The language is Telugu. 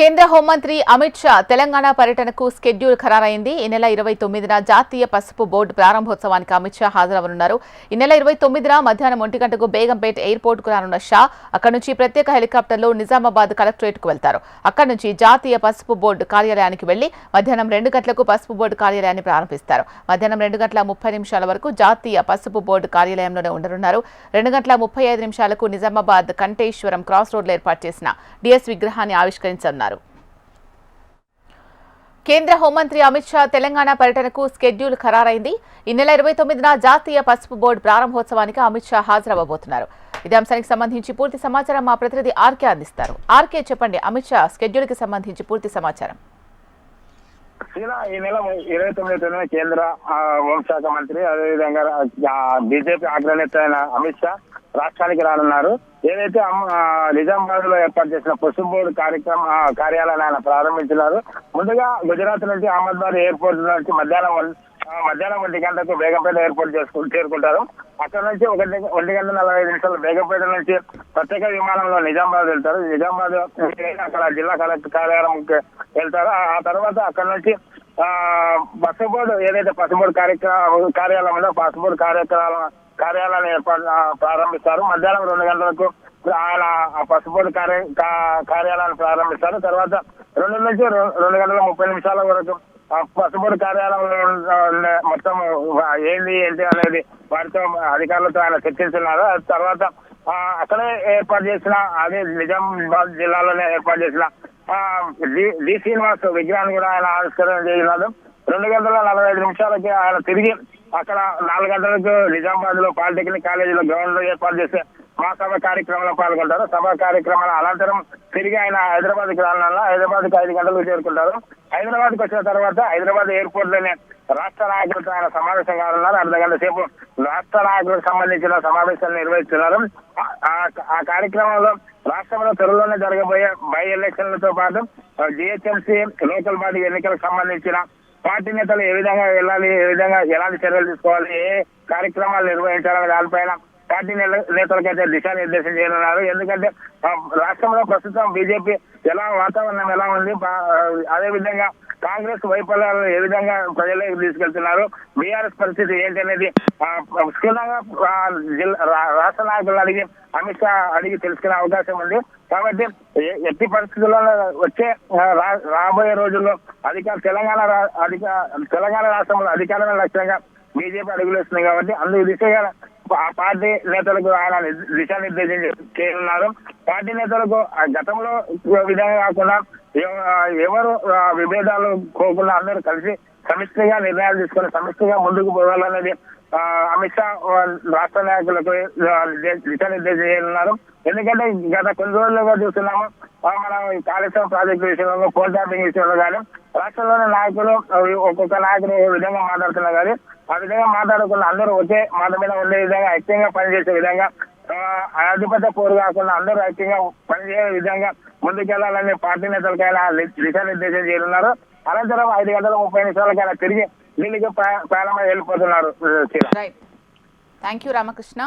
కేంద్ర హోంమంత్రి అమిత్ షా తెలంగాణ పర్యటనకు స్కెడ్యూల్ ఖరారైంది. ఈ నెల 29న జాతీయ పసుపు బోర్డు ప్రారంభోత్సవానికి అమిత్ షా హాజరవనున్నారు. ఈ నెల 29న మధ్యాహ్నం 1 గంటకు బేగంపేట్ ఎయిర్పోర్టుకు రానున్న షా అక్కడి నుంచి ప్రత్యేక హెలికాప్టర్లో నిజామాబాద్ కలెక్టరేట్కు వెళ్తారు. అక్కడి నుంచి జాతీయ పసుపు బోర్డు కార్యాలయానికి వెళ్లి మధ్యాహ్నం 2 గంటలకు పసుపు బోర్డు కార్యాలయాన్ని ప్రారంభిస్తారు. మధ్యాహ్నం 2 గంటల 30 నిమిషాల వరకు జాతీయ పసుపు బోర్డు కార్యాలయంలోనే ఉండనున్నారు. 2 గంటల 35 నిమిషాలకు నిజామాబాద్ కంటేశ్వరం క్రాస్ రోడ్లో ఏర్పాటు చేసిన డిఎస్ విగ్రహాన్ని ఆవిష్కరించనున్నారు. కేంద్ర హోంమంత్రి అమిత్ షా తెలంగాణ పర్యటనకు స్కెడ్యూల్ ఖరారైంది. ఈ నెల 29న జాతీయ పసుపు బోర్డు ప్రారంభోత్సవానికి అమిత్ షా హాజరవ్వబోతున్నారు. ఇదే అంశానికి సంబంధించి పూర్తి సమాచారం మా ప్రతినిధి ఆర్కే అందిస్తారు. ఆర్కే, చెప్పండి, అమిత్ షా స్కెడ్యూల్ కి సంబంధించి పూర్తి సమాచారం. ఈ నెల 29న కేంద్ర హోంశాఖ మంత్రి అదేవిధంగా బీజేపీ అగ్రనేత అయిన అమిత్ షా రాష్ట్రానికి రానున్నారు. ఏదైతే నిజామాబాద్ లో ఏర్పాటు చేసిన పసుపు బోర్డు కార్యాలయాన్ని ఆయన ప్రారంభించినారు. ముందుగా గుజరాత్ నుంచి అహ్మదాబాద్ ఎయిర్పోర్ట్ నుంచి మధ్యాహ్నం 1 గంటకు బేగంపేట ఎయిర్పోర్ట్ చేరుకుంటారు. అక్కడ నుంచి 1 గంట 45 నిమిషాలు బేగంపేట నుంచి ప్రత్యేక విమానంలో నిజామాబాద్ వెళ్తారు. నిజామాబాద్ అక్కడ జిల్లా కలెక్టర్ కార్యాలయంకి వెళ్తారు. ఆ తర్వాత అక్కడ నుంచి పసుపు బోర్డు ఏదైతే పసుపు బోర్డు కార్యాలయం ఉందో పసుపు బోర్డు కార్యాలయాన్ని ప్రారంభిస్తారు. మధ్యాహ్నం 2 గంటలకు ఆయన పసుపు బోర్డు కార్యాలయాన్ని ప్రారంభిస్తారు. తర్వాత 2 నుంచి 2 గంటల 30 నిమిషాల వరకు పసుపు బోర్డు కార్యాలయంలో మొత్తం ఏంటి అనేది వారితో అధికారులతో ఆయన చర్చించున్నారు. తర్వాత అక్కడే ఏర్పాటు చేసిన అదే నిజామాబాద్ జిల్లాలోనే ఏర్పాటు చేసిన డి శ్రీనివాస్ విగ్రహాన్ని కూడా ఆయన ఆవిష్కరణ చేసినారు. 2 గంటల 45 నిమిషాలకి ఆయన తిరిగి అక్కడ 4 గంటలకు నిజామాబాద్ లో పాలిటెక్నిక్ కాలేజీలో గ్రౌండ్ లో ఏర్పాటు చేసే మహాసభ కార్యక్రమంలో పాల్గొంటారు. సభా కార్యక్రమాల అనంతరం తిరిగి ఆయన హైదరాబాద్కి రానున్నారు. హైదరాబాద్కి 5 గంటలకు చేరుకుంటారు. హైదరాబాద్కి వచ్చిన తర్వాత హైదరాబాద్ ఎయిర్పోర్ట్ లోనే రాష్ట్ర నాయకులతో ఆయన సమావేశం కానున్నారు. అర్ధ గంట సేపు రాష్ట్ర నాయకులకు సంబంధించిన సమావేశాలు నిర్వహిస్తున్నారు. ఆ కార్యక్రమంలో రాష్ట్రంలో త్వరలోనే జరగబోయే బై ఎలక్షన్లతో పాటు జిహెచ్ఎంసీ లోకల్ బాడీ ఎన్నికలకు సంబంధించిన పార్టీ నేతలు ఏ విధంగా వెళ్ళాలి, ఏ విధంగా ఎలాంటి చర్యలు తీసుకోవాలి, ఏ కార్యక్రమాలు నిర్వహించాలని దానిపైన పార్టీ నేతలకైతే దిశానిర్దేశం చేయనున్నారు. ఎందుకంటే రాష్ట్రంలో ప్రస్తుతం బీజేపీ వాతావరణం ఎలా ఉంది, అదే విధంగా కాంగ్రెస్ వైఫల్యాలను ఏ విధంగా ప్రజలకు తీసుకెళ్తున్నారు, బీఆర్ఎస్ పరిస్థితి ఏంటి అనేది క్షుణ్ణంగా రాష్ట్ర నాయకులు అడిగి అమిత్ షా అడిగి తెలుసుకునే అవకాశం ఉంది. కాబట్టి ఎట్టి పరిస్థితుల్లో వచ్చే రాబోయే రోజుల్లో తెలంగాణ రాష్ట్రంలో అధికారమే లక్ష్యంగా బీజేపీ అడుగులేస్తుంది. కాబట్టి అందుకు దిశగా ఆ పార్టీ నేతలకు ఆయన దిశానిర్దేశం చేయనున్నారు. పార్టీ నేతలకు గతంలో విధంగా కాకుండా ఎవరు విభేదాలు కోకుండా అందరూ కలిసి సమిష్టిగా నిర్ణయాలు తీసుకొని సమిష్టిగా ముందుకు పోవాలనేది అమిత్ షా రాష్ట్ర నాయకులకు దిశానిర్దేశం చేయనున్నారు. ఎందుకంటే గత కొన్ని రోజులుగా చూస్తున్నాము, మనం కాళేశ్వరం ప్రాజెక్టు విషయంలో ఫోన్ ట్యాపింగ్ విషయంలో కానీ రాష్ట్రంలోని నాయకులు ఒక్కొక్క నాయకులు ఏ విధంగా మాట్లాడుతున్నారు కానీ ఆ విధంగా మాట్లాడకుండా అందరూ ఒకే మాట మీద ఉండే విధంగా ఐక్యంగా పనిచేసే విధంగా ఆధిపత్య పోరు కాకుండా అందరూ ఐక్యంగా పనిచేసే విధంగా ముందుకెళ్లాలని పార్టీ నేతలకైనా దిశానిర్దేశం చేయనున్నారు. అనంతరం 5 గంటల 30 నిమిషాలకైనా తిరిగి ఢిల్లీకి ప్రయాణమై వెళ్ళిపోతున్నారు. Thank you Ramakrishna.